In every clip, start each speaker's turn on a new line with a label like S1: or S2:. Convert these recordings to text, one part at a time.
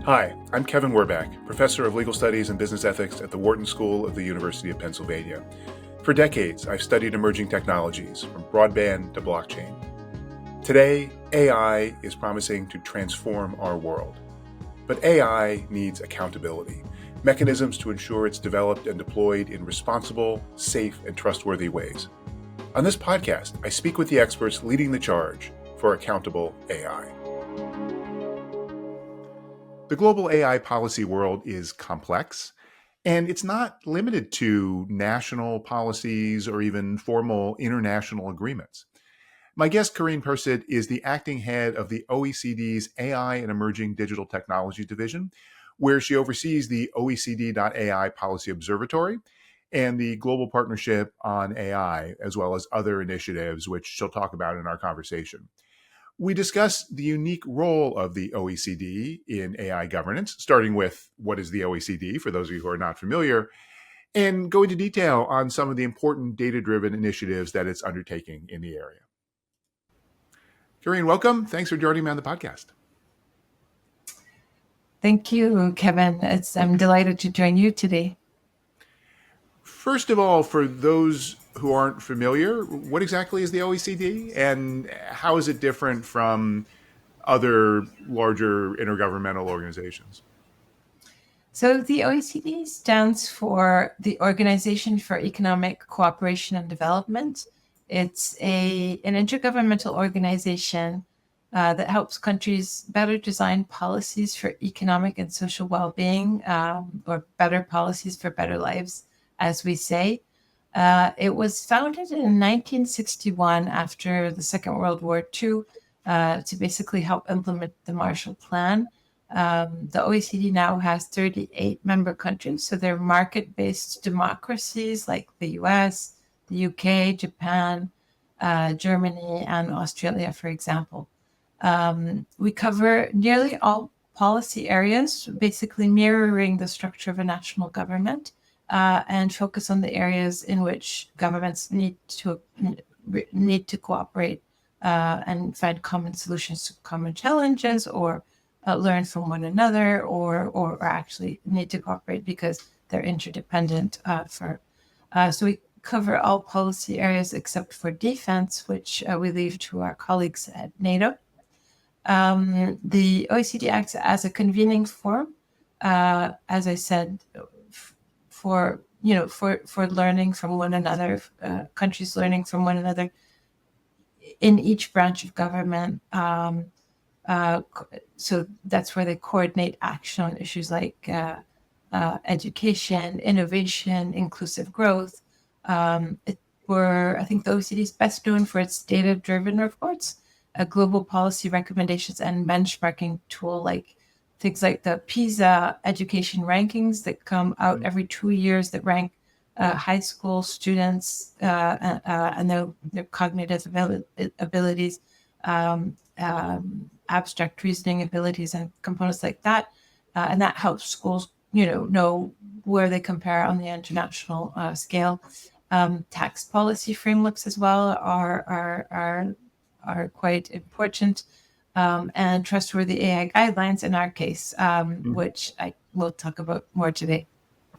S1: Hi, I'm Kevin Werbach, Professor of Legal Studies and Business Ethics at the Wharton School of the University of Pennsylvania. For decades, I've studied emerging technologies, from broadband to blockchain. Today, AI is promising to transform our world. But AI needs accountability, mechanisms to ensure it's developed and deployed in responsible, safe, and trustworthy ways. On this podcast, I speak with the experts leading the charge for accountable AI. The global AI policy world is complex, and it's not limited to national policies or even formal international agreements. My guest, Karine Perset, is the acting head of the OECD's AI and Emerging Digital Technologies Division, where she oversees the OECD.AI Policy Observatory and the Global Partnership on AI, as well as other initiatives, which she'll talk about in our conversation. We discuss the unique role of the OECD in AI governance, starting with what is the OECD, for those of you who are not familiar, and go into detail on some of the important data-driven initiatives that it's undertaking in the area. Karine, welcome. Thanks for joining me on the podcast.
S2: Thank you, Kevin. I'm delighted to join you today.
S1: First of all, for those who aren't familiar, what exactly is the OECD and how is it different from other larger intergovernmental organizations?
S2: So the OECD stands for the Organization for Economic Cooperation and Development. It's an intergovernmental organization that helps countries better design policies for economic and social well-being, or better policies for better lives, as we say. It was founded in 1961 after the Second World War II to basically help implement the Marshall Plan. The OECD now has 38 member countries, so they're market-based democracies like the US, the UK, Japan, Germany, and Australia, for example. We cover nearly all policy areas, basically mirroring the structure of a national government, and focus on the areas in which governments need to cooperate and find common solutions to common challenges, or learn from one another, or actually need to cooperate because they're interdependent. So we cover all policy areas except for defense, which we leave to our colleagues at NATO. The OECD acts as a convening forum, as I said, for learning from one another, countries learning from one another in each branch of government. So that's where they coordinate action on issues like education, innovation, inclusive growth. I think the OECD is best known for its data-driven reports, global policy recommendations, and benchmarking tool, like things like the PISA education rankings that come out every 2 years that rank high school students and their cognitive abilities, abstract reasoning abilities, and components like that. And that helps schools, know where they compare on the international scale. Tax policy frameworks as well are quite important. And trustworthy AI guidelines in our case, which I will talk about more today.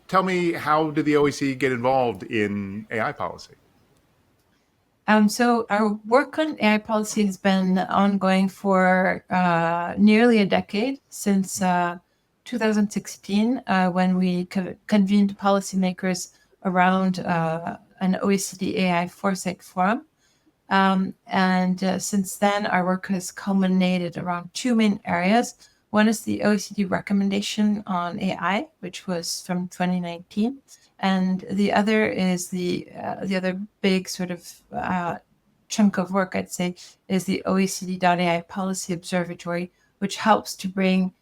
S1: Tell me, how did the OECD get involved in AI policy?
S2: So our work on AI policy has been ongoing for nearly a decade, since 2016, when we convened policymakers around an OECD AI foresight forum. And since then, our work has culminated around two main areas. One is the OECD Recommendation on AI, which was from 2019. And the other is the other big sort of chunk of work, I'd say, is the OECD.AI Policy Observatory, which helps to bring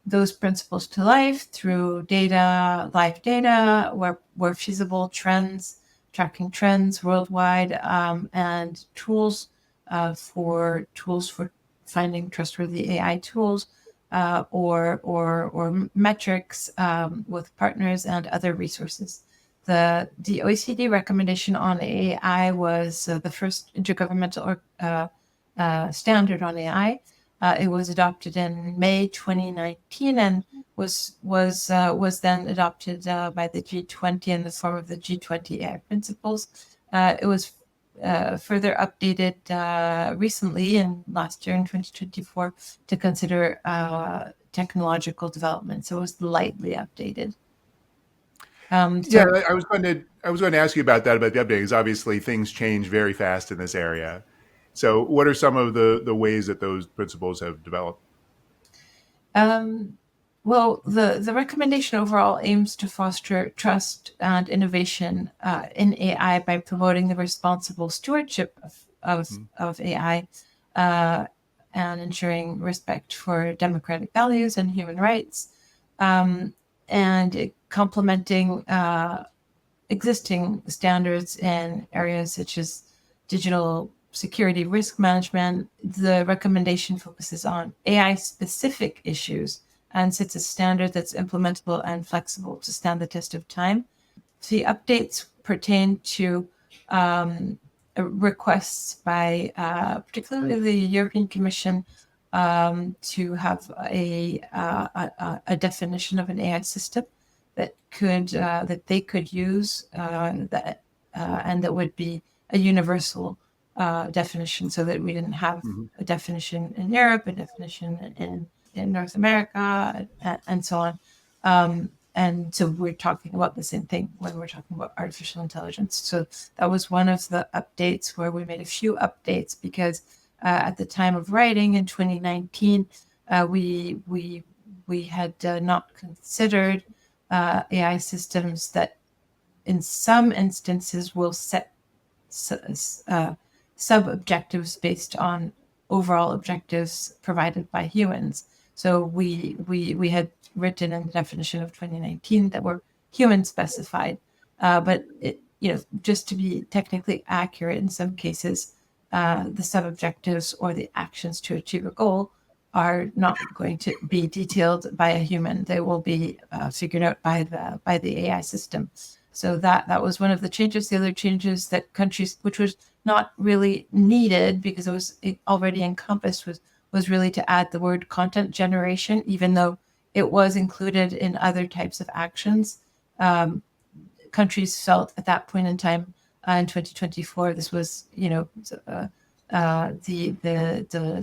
S2: those principles to life through data, live data, where feasible, tracking trends worldwide, and tools for finding trustworthy AI tools, or metrics with partners and other resources. The OECD recommendation on AI was the first intergovernmental standard on AI, It was adopted in May 2019 and was then adopted by the G20 in the form of the G20 AI principles. It was further updated recently in last year in 2024 to consider technological development. So it was lightly updated.
S1: Yeah, I was going to ask you about that, about the update, because obviously things change very fast in this area. So, what are some of the ways that those principles have developed?
S2: Um, well, the recommendation overall aims to foster trust and innovation in AI by promoting the responsible stewardship
S1: Mhm.
S2: of AI and ensuring respect for democratic values and human rights, and complementing existing standards in areas such as digital security risk management. The recommendation focuses on AI specific issues and sets a standard that's implementable and flexible to stand the test of time. The updates pertain to requests by particularly the European Commission to have a definition of an AI system that they could use and that would be a universal definition, so that we didn't have
S1: Mhm.
S2: a definition in Europe, a definition in North America, and so on. And so we're talking about the same thing when we're talking about artificial intelligence. So that was one of the updates where we made a few updates because at the time of writing in 2019, we had not considered AI systems that in some instances will set sub-objectives based on overall objectives provided by humans. So we had written in the definition of 2019 that were human specified, but just to be technically accurate, in some cases, the sub-objectives or the actions to achieve a goal are not going to be detailed by a human. They will be figured out by the AI system. So that was one of the changes. The other changes that countries, which was not really needed because it already encompassed, was really to add the word content generation, even though it was included in other types of actions. Countries felt at that point in time in 2024, this was the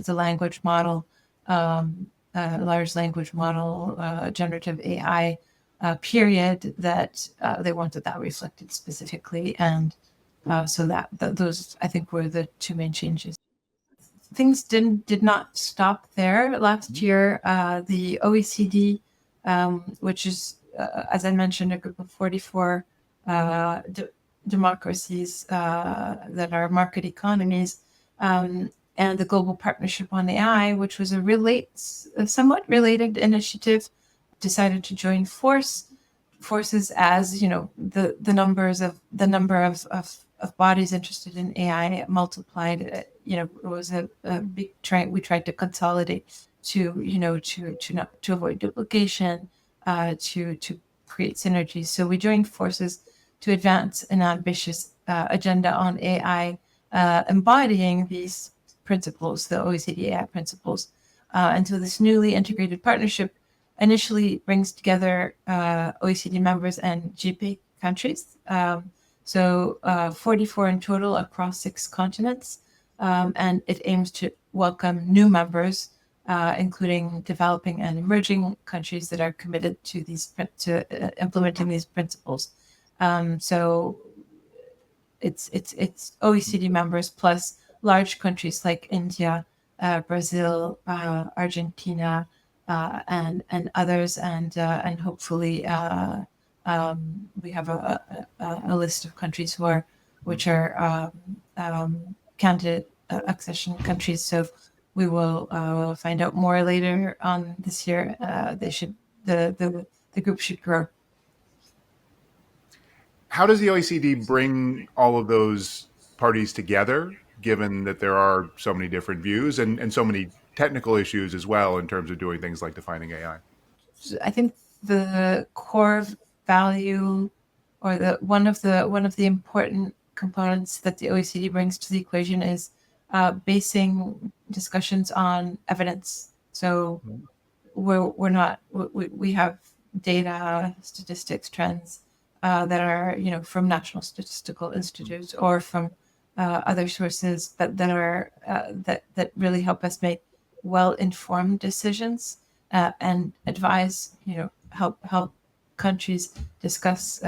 S2: language model, large language model, generative AI period, that they wanted that reflected specifically, and so those I think were the two main changes. Things did not stop there. Last year, the OECD, which is, as I mentioned, a group of 44 democracies that are market economies, and the Global Partnership on AI, which was a somewhat related initiative, decided to join forces as the number of bodies interested in AI multiplied. It was a big try. We tried to consolidate to avoid duplication, to create synergies. So we joined forces to advance an ambitious agenda on AI, embodying these principles, the OECD AI principles. And so this newly integrated partnership initially brings together OECD members and GP countries. So 44 in total across 6 continents. And it aims to welcome new members, including developing and emerging countries that are committed to implementing these principles. So it's OECD members plus large countries like India, Brazil, Argentina, and others, and hopefully we have a list of countries which are candidate accession countries. So we will find out more later on this year. The group should grow.
S1: How does the OECD bring all of those parties together, given that there are so many different views and so many technical issues as well in terms of doing things like defining AI?
S2: I think the core value, or the one of the important components that the OECD brings to the equation is basing discussions on evidence. So we're not we have data, statistics, trends that are from national statistical institutes or from other sources that are that really help us make well-informed decisions and advise help countries discuss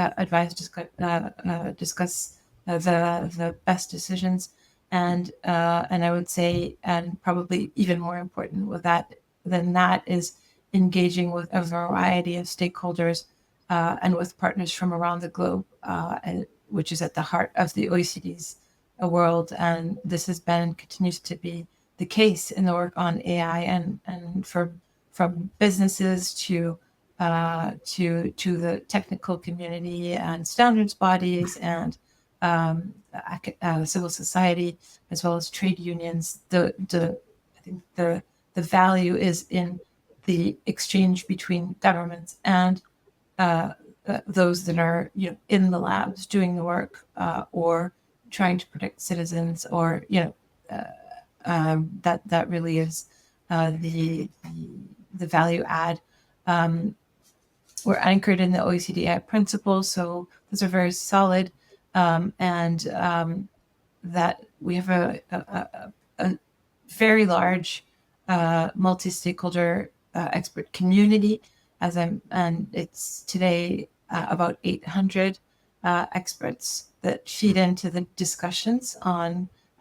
S2: discuss the best decisions and I would say and probably even more important with that than that is engaging with a variety of stakeholders and with partners from around the globe, which is at the heart of the OECD's world. And this has been and continues to be the case in the work on AI and from businesses to the technical community and standards bodies and civil society as well as trade unions. I think the value is in the exchange between governments and those that are in the labs doing the work or trying to protect citizens or that really is the value add. We're anchored in the OECD.AI principles, so those are very solid, and that we have a very large multi-stakeholder expert community, and it's today about 800 experts that feed into the discussions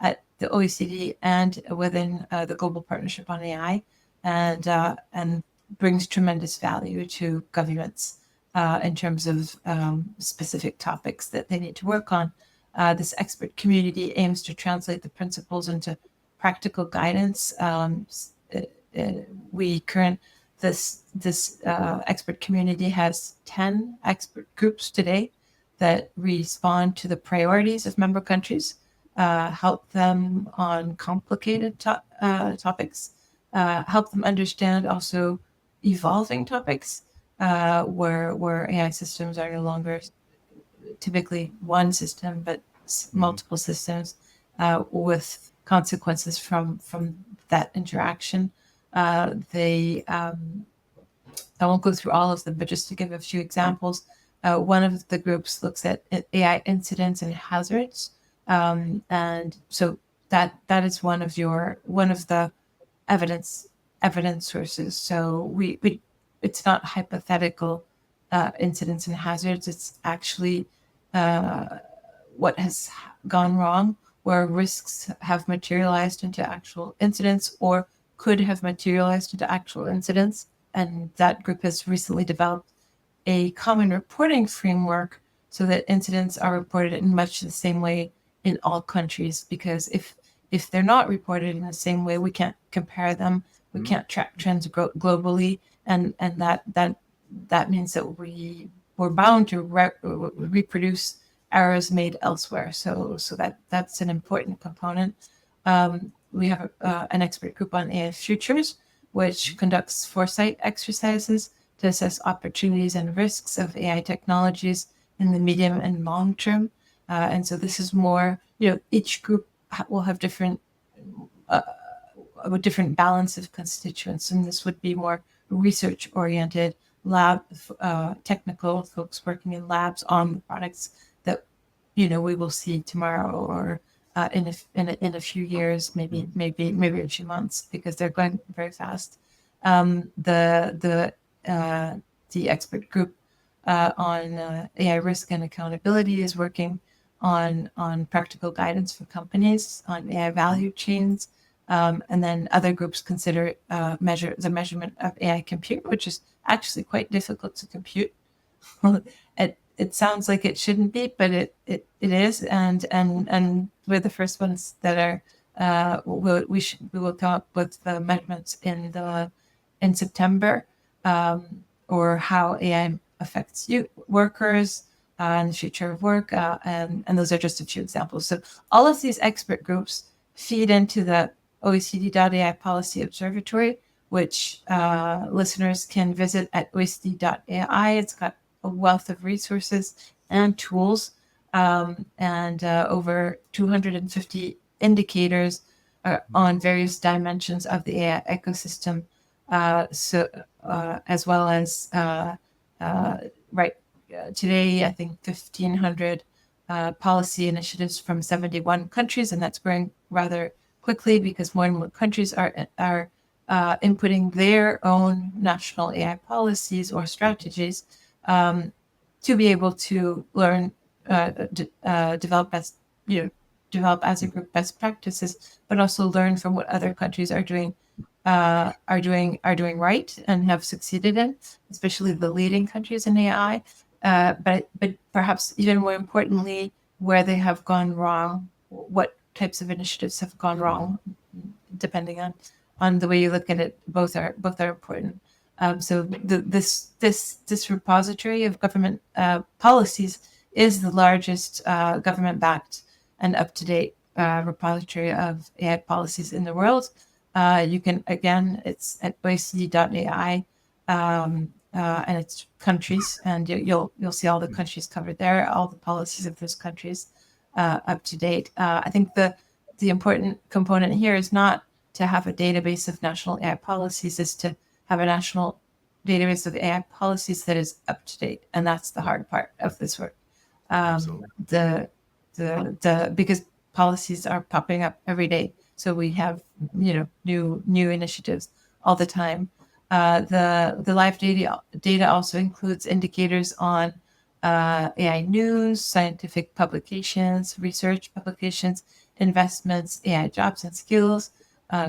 S2: at the OECD and within the Global Partnership on AI, and brings tremendous value to governments in terms of specific topics that they need to work on. This expert community aims to translate the principles into practical guidance. This expert community has 10 expert groups today that respond to the priorities of member countries, help them on complicated topics, help them understand also evolving topics where AI systems are no longer typically one system, but multiple systems with consequences from that interaction. I won't go through all of them, but just to give a few examples, one of the groups looks at AI incidents and hazards, and so that is one of the evidence sources. So it's not hypothetical incidents and hazards. It's actually what has gone wrong, where risks have materialized into actual incidents or could have materialized into actual incidents. And that group has recently developed a common reporting framework so that incidents are reported in much the same way in all countries. Because if they're not reported in the same way, we can't compare them. We can't track trends globally, and that means that we're bound to reproduce errors made elsewhere. So that's an important component. We have an expert group on AI futures, which conducts foresight exercises to assess opportunities and risks of AI technologies in the medium and long term. And so this is more, each group will have different balance of constituents, and this would be more research oriented, lab technical folks working in labs on the products that we will see tomorrow or in a few years, maybe a few months, because they're going very fast. The expert group on AI risk and accountability is working on practical guidance for companies on AI value chains. And then other groups consider the measurement of AI compute, which is actually quite difficult to compute. It sounds like it shouldn't be, but it is, and we're the first ones that are. We will come up with the measurements in September, or how AI affects workers and the future of work, and those are just a few examples. So all of these expert groups feed into the OECD.AI Policy Observatory, which listeners can visit at OECD.AI. It's got a wealth of resources and tools, and over 250 indicators on various dimensions of the AI ecosystem. As well as right today, I think 1,500 policy initiatives from 71 countries, and that's growing rather quickly because more and more countries are inputting their own national AI policies or strategies to be able to learn, develop develop as a group best practices, but also learn from what other countries are doing right and have succeeded in, especially the leading countries in AI. But perhaps even more importantly, where they have gone wrong, what types of initiatives have gone wrong, depending on the way you look at it. Both are important. So this repository of government policies is the largest government-backed and up-to-date repository of AI policies in the world. You can, again, it's at OECD.AI, and it's countries, and you'll see all the countries covered there, all the policies of those countries up to date. I think the important component here is not to have a database of national AI policies, is to have a national database of AI policies that is up to date, and that's the hard part of this work. The because policies are popping up every day, so we have new initiatives all the time. The live data also includes indicators on AI news, scientific publications, research publications, investments, AI jobs and skills,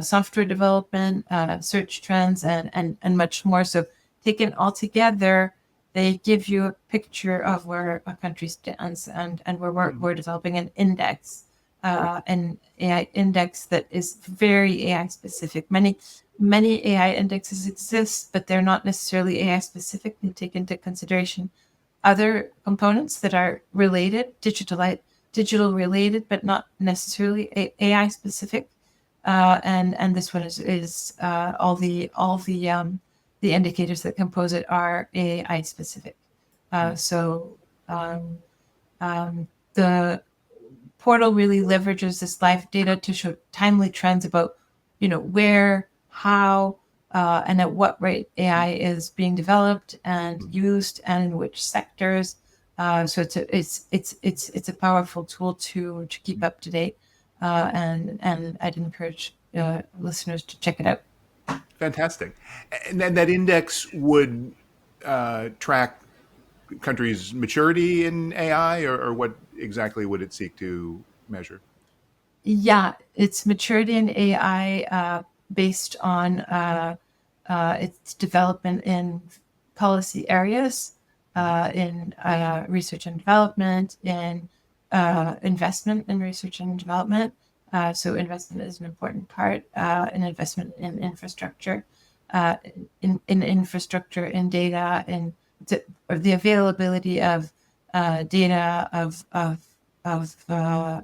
S2: software development, search trends, and much more. So taken all together, they give you a picture of where a country stands, and we're developing an index, an AI index that is very AI specific. Many AI indexes exist, but they're not necessarily AI specific. They take into consideration other components that are related, digital related, but not necessarily AI specific. And this one is all the indicators that compose it are AI specific. The portal really leverages this live data to show timely trends about, where, how, and at what rate AI is being developed and used, and in which sectors. So it's a powerful tool to keep up to date, and I'd encourage listeners to check it out.
S1: Fantastic. And then that index would track countries' maturity in AI, or what exactly would it seek to measure?
S2: Yeah, it's maturity in AI based on its development in policy areas, in research and development, in investment in research and development. So investment is an important part, in investment in infrastructure, in infrastructure, in data, or the availability of data, of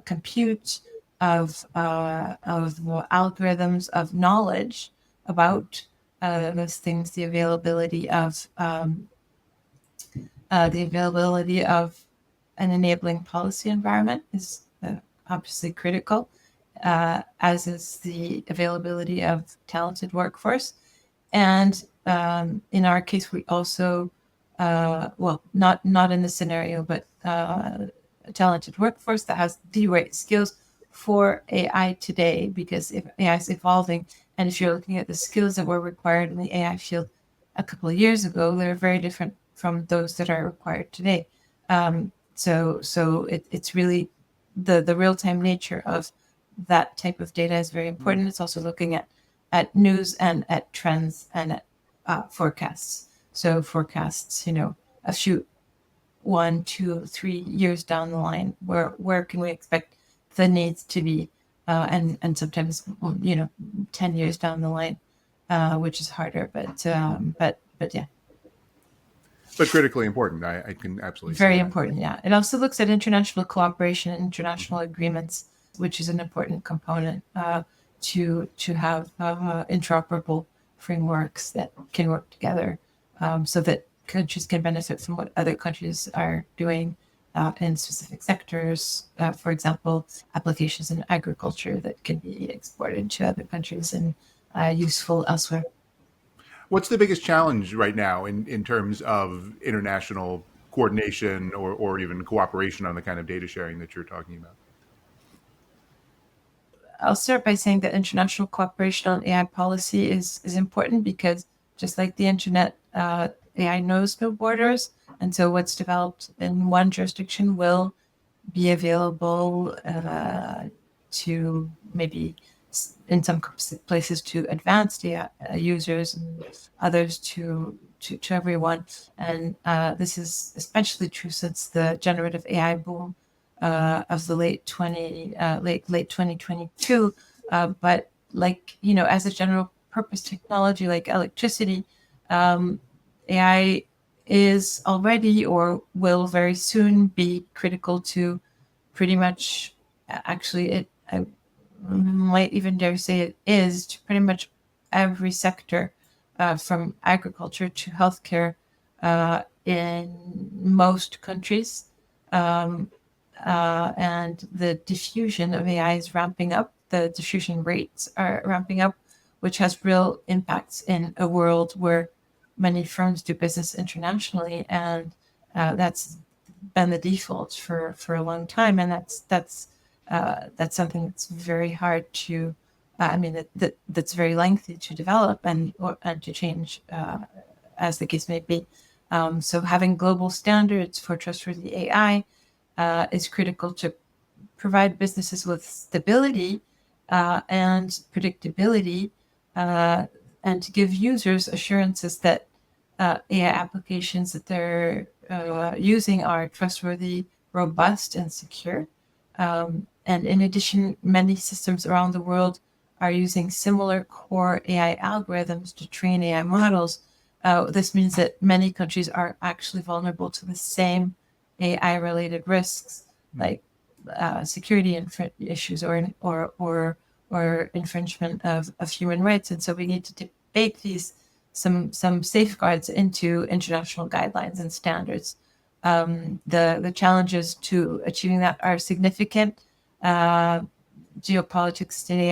S2: compute, of algorithms, of knowledge about those things, the availability of an enabling policy environment is obviously critical, as is the availability of talented workforce. And in our case, we also, not in this scenario, but a talented workforce that has the right skills for AI today, because if AI is evolving, and if you're looking at the skills that were required in the AI field a couple of years ago, they're very different from those that are required today. So it's really the real-time nature of that type of data is very important. It's also looking at news and at trends and at forecasts. So forecasts, a few 1, 2, 3 years down the line, where can we expect the needs to be, and sometimes 10 years down the line, which is harder, but yeah.
S1: But critically important. I can absolutely
S2: Very
S1: see that.
S2: important, yeah. It also looks at international cooperation and international agreements, which is an important component to have interoperable frameworks that can work together, so that countries can benefit from what other countries are doing, in specific sectors. For example, applications in agriculture that can be exported to other countries and useful elsewhere.
S1: What's the biggest challenge right now in terms of international coordination or even cooperation on the kind of data sharing that you're talking about?
S2: I'll start by saying that international cooperation on AI policy is important because just like the internet, AI knows no borders. And so what's developed in one jurisdiction will be available to maybe in some places to advanced AI users and others to everyone. And this is especially true since the generative AI boom of the late 2022. But like, as a general purpose technology like electricity, AI is already or will very soon be critical to pretty much, actually, I might even dare say it is to pretty much every sector, from agriculture to healthcare, in most countries. Um, and the diffusion of AI is ramping up. The diffusion rates are ramping up, which has real impacts in a world where many firms do business internationally, and that's been the default for a long time, and that's something that's very hard to. I mean, that's very lengthy to develop and to change, as the case may be. So having global standards for trustworthy AI is critical to provide businesses with stability and predictability, and to give users assurances that AI applications that they're using are trustworthy, robust, and secure. And in addition, many systems around the world are using similar core AI algorithms to train AI models. This means that many countries are actually vulnerable to the same AI-related risks, like security issues or infringement of human rights. And so we need to debate these some safeguards into international guidelines and standards. The challenges to achieving that are significant. Geopolitics today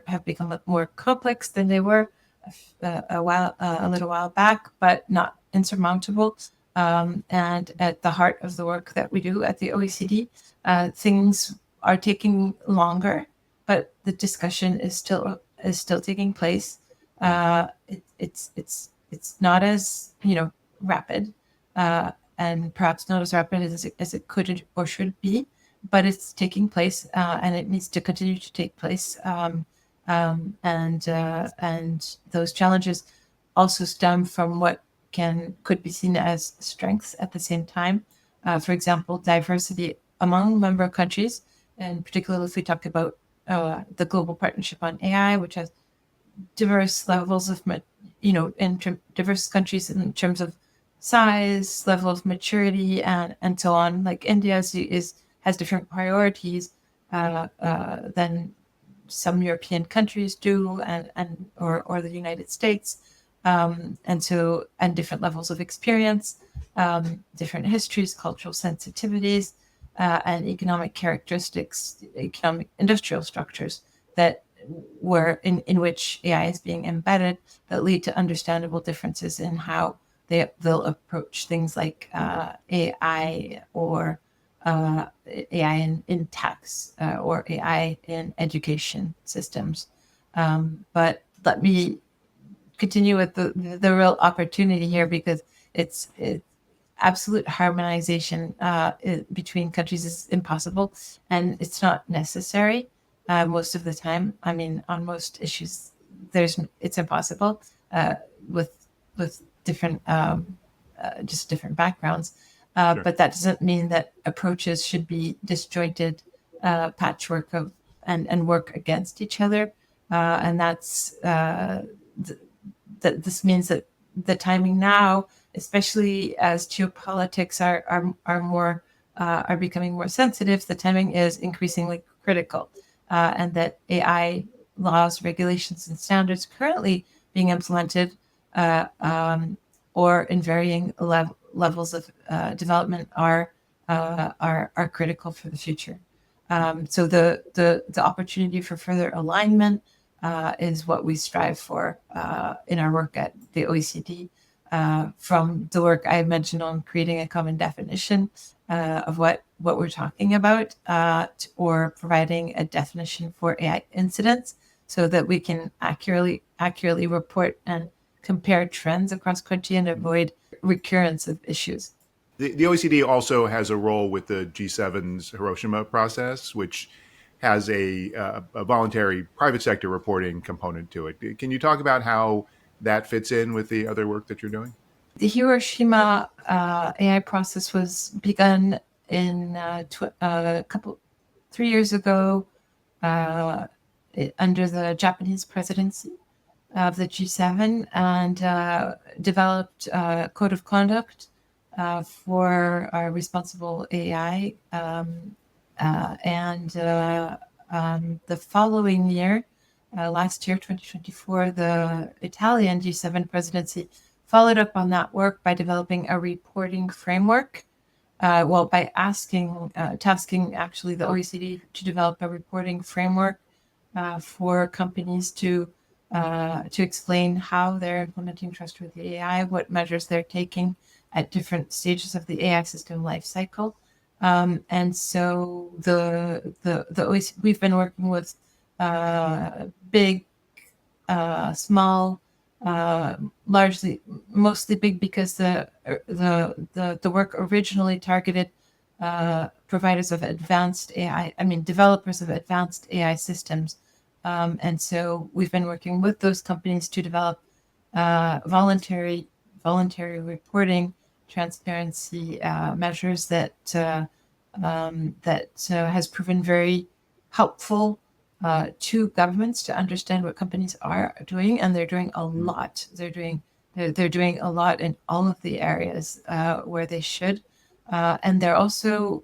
S2: have become more complex than they were a little while back, but not insurmountable. And at the heart of the work that we do at the OECD, things are taking longer, but the discussion is still taking place. It's not as rapid, and perhaps not as rapid as it could or should be, but it's taking place, and it needs to continue to take place. And those challenges also stem from what could be seen as strengths at the same time. For example, diversity among member countries, and particularly if we talk about the Global Partnership on AI, which has diverse levels of, diverse countries in terms of size, level of maturity, and so on. Like India has different priorities than some European countries do, or the United States, and different levels of experience, different histories, cultural sensitivities, and economic characteristics, economic industrial structures that in which AI is being embedded, that lead to understandable differences in how they'll approach things like AI or AI in tax, or AI in education systems. But let me continue with the real opportunity here, because it's absolute harmonization between countries is impossible, and it's not necessary most of the time. I mean, on most issues, it's impossible with different just different backgrounds.
S1: Sure.
S2: But that doesn't mean that approaches should be disjointed patchwork of and work against each other. And that's that this means that the timing now, especially as geopolitics are becoming more sensitive, the timing is increasingly critical, and that AI laws, regulations, and standards currently being implemented or in varying levels of development are are critical for the future. So the opportunity for further alignment is what we strive for in our work at the OECD. From the work I mentioned on creating a common definition of what we're talking about, or providing a definition for AI incidents, so that we can accurately report and compare trends across country and avoid recurrence of issues.
S1: The OECD also has a role with the G7's Hiroshima process, which has a voluntary private sector reporting component to it. Can you talk about how that fits in with the other work that you're doing?
S2: The Hiroshima AI process was begun in a couple 3 years ago under the Japanese presidency of the G7, and developed a code of conduct for responsible AI. And the following year, last year, 2024, the Italian G7 presidency followed up on that work by developing a reporting framework. By tasking actually the OECD to develop a reporting framework for companies to explain how they're implementing trustworthy AI, what measures they're taking at different stages of the AI system lifecycle. And so the OECD, we've been working with big, small, mostly big, because the work originally targeted providers of advanced AI, developers of advanced AI systems. And so we've been working with those companies to develop voluntary reporting transparency measures that has proven very helpful to governments to understand what companies are doing, and they're doing a lot. They're doing a lot in all of the areas where they should, and they're also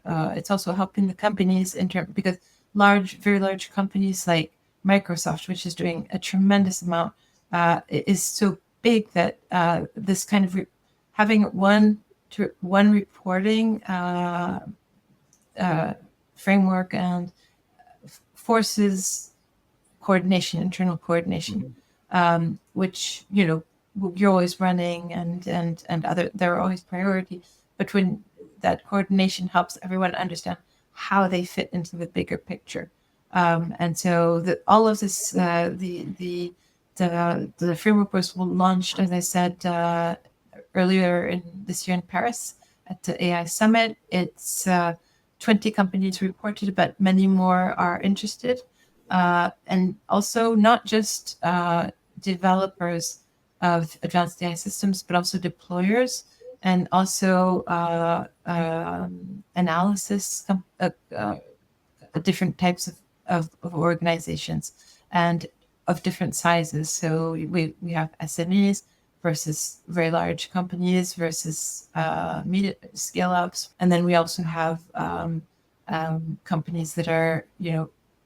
S2: it's also helping the companies because very large companies like Microsoft, which is doing a tremendous amount, is so big that this kind of having one reporting framework and forces coordination, internal coordination, which you're always running, and other, there are always priorities. But when that coordination helps everyone understand how they fit into the bigger picture, and so all of this, the framework was launched, as I said, earlier in this year in Paris at the AI Summit. It's 20 companies reported, but many more are interested. And also not just developers of advanced AI systems, but also deployers, and also analysis, different types of organizations, and of different sizes. So we have SMEs versus very large companies versus scale ups, and then we also have companies that are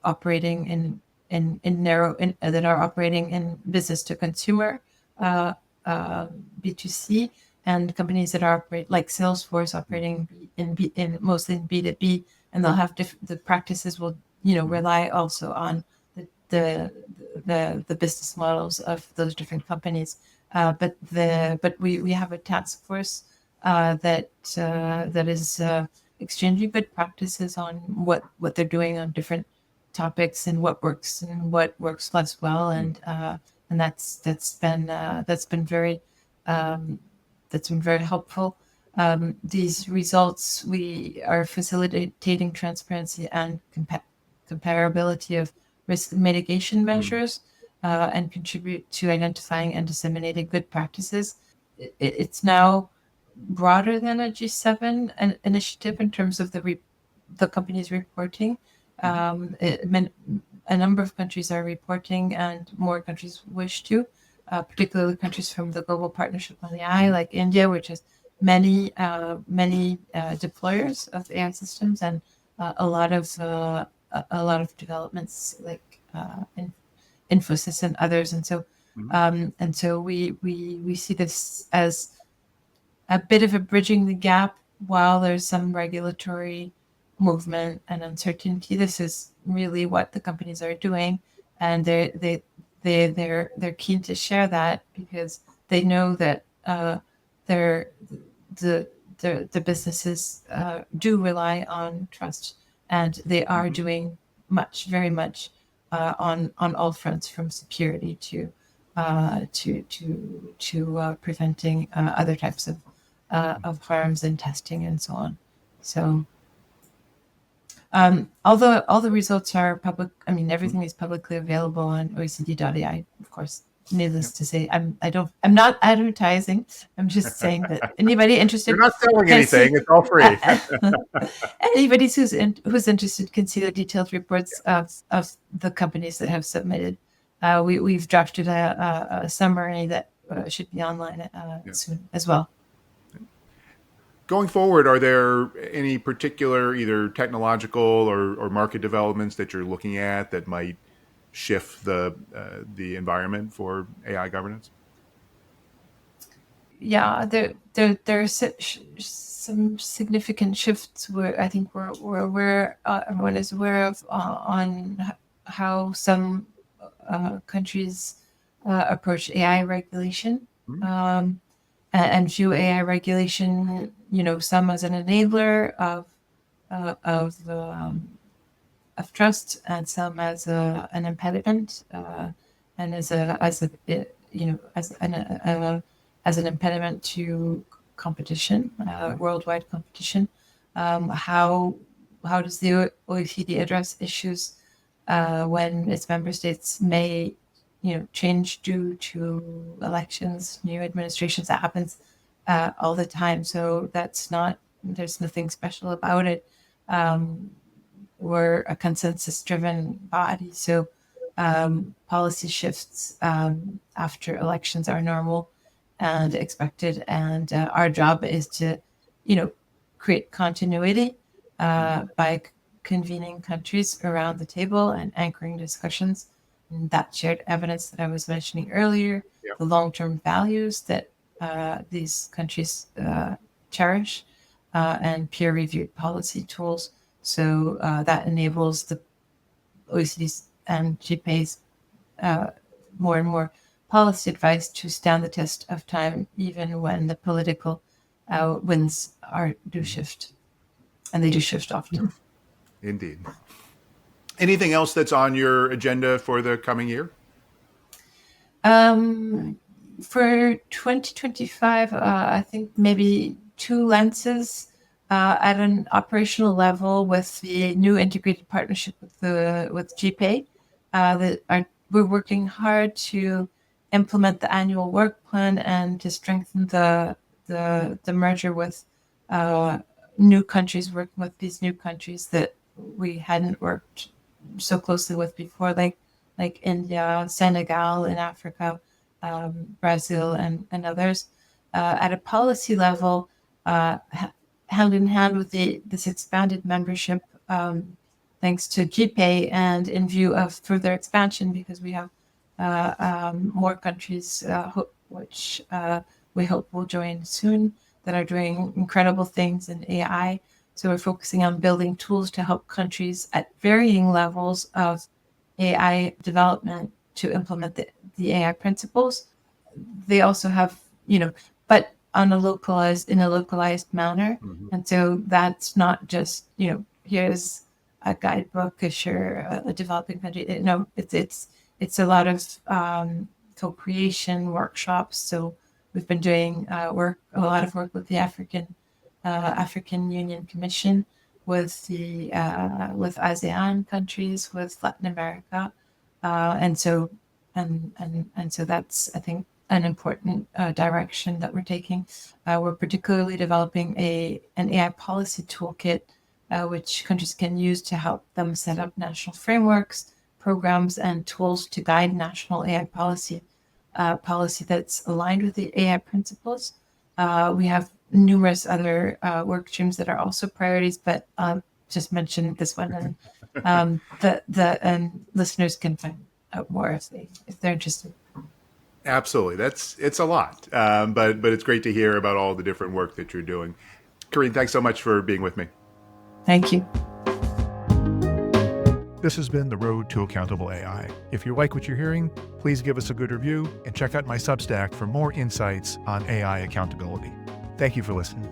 S2: operating that are operating in business to consumer, B2C, and companies that operate like Salesforce, operating in mostly in B2B, and they'll have the practices will rely also on the business models of those different companies. But we have a task force that is exchanging good practices on what they're doing on different topics, and what works less well, and that's been very helpful. These results, we are facilitating transparency and comparability of risk mitigation measures, and contribute to identifying and disseminating good practices. It's now broader than a G7 initiative in terms of the companies reporting. A number of countries are reporting, and more countries wish to, particularly countries from the Global Partnership on AI, like India, which has many deployers of AI systems, and a lot of developments like Infosys and others. And so we see this as a bit of a bridging the gap while there's some regulatory movement and uncertainty, this is really what the companies are doing, and they're keen to share that because they know that they're the the businesses do rely on trust, and they are
S1: Mhm.
S2: doing very much on all fronts, from security to preventing other types of harms and testing and so on. So, although all the results are public, I mean everything is publicly available on OECD.AI. Of course,
S1: Yeah.
S2: needless to say, I'm not advertising. I'm just saying that anybody
S1: You're
S2: interested
S1: not selling
S2: can
S1: anything.
S2: see.
S1: It's all free.
S2: Uh, Anybody who's interested can see the detailed reports of the companies that have submitted. We've drafted a summary that should be online
S1: Yeah.
S2: soon as well.
S1: Going forward, are there any particular either technological or market developments that you're looking at that might shift the environment for AI governance?
S2: Yeah, there are some significant shifts where I think everyone is aware of on how some countries approach AI regulation,
S1: Mhm.
S2: um, and view AI regulation, some as an enabler uh, of um, of trust, and some as an impediment, and as an impediment to competition, worldwide competition. How does the OECD address issues when its member states may change due to elections, new administrations? That happens all the time, so there's nothing special about it. Um, we're a consensus driven body. So policy shifts after elections are normal and expected. And our job is to, create continuity by convening countries around the table and anchoring discussions. And that shared evidence that I was mentioning earlier,
S1: Yeah.
S2: the long term values that these countries cherish, and peer reviewed policy tools. So that enables the OECD's and GPA's more and more policy advice to stand the test of time, even when the political winds do
S1: Mhm.
S2: shift, and they do shift often.
S1: Indeed. Anything else that's on your agenda for the coming year?
S2: Um, for 2025, I think maybe two lenses at an operational level with the new integrated partnership with GPay. We're working hard to implement the annual work plan and to strengthen the merger with uh, new countries, working with these new countries that we hadn't worked so closely with before, like India, Senegal in Africa, Brazil, and others. At a policy level, hand in hand with this expanded membership, thanks to GPay, and in view of further expansion, because we have more countries which we hope will join soon, that are doing incredible things in AI. So we're focusing on building tools to help countries at varying levels of AI development to implement the AI principles. They also have, but in a localized manner.
S1: Mhm.
S2: And so that's not just, here's a guidebook if you're a developing country. No, it's a lot of co-creation workshops. So we've been doing a lot of work with the African Union Commission, with ASEAN countries, with Latin America, and so that's, I think, an important direction that we're taking. We're particularly developing an AI policy toolkit, which countries can use to help them set up national frameworks, programs, and tools to guide national AI policy that's aligned with the AI principles. We have numerous other work streams that are also priorities, but just mention this one, and and listeners can find out more if they're interested.
S1: Absolutely. It's a lot, but it's great to hear about all the different work that you're doing. Karine, thanks so much for being with me.
S2: Thank you.
S3: This has been The Road to Accountable AI. If you like what you're hearing, please give us a good review and check out my Substack for more insights on AI accountability. Thank you for listening.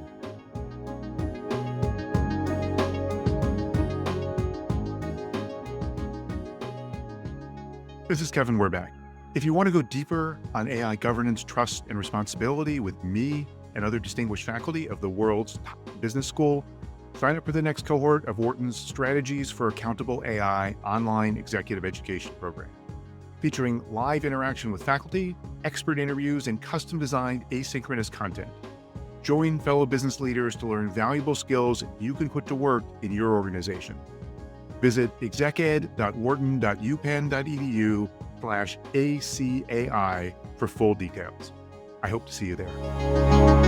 S1: This is Kevin Werbach. If you want to go deeper on AI governance, trust, and responsibility with me and other distinguished faculty of the world's top business school, sign up for the next cohort of Wharton's Strategies for Accountable AI online executive education program, featuring live interaction with faculty, expert interviews, and custom-designed asynchronous content. Join fellow business leaders to learn valuable skills you can put to work in your organization. Visit execed.wharton.upenn.edu/ACAI for full details. I hope to see you there.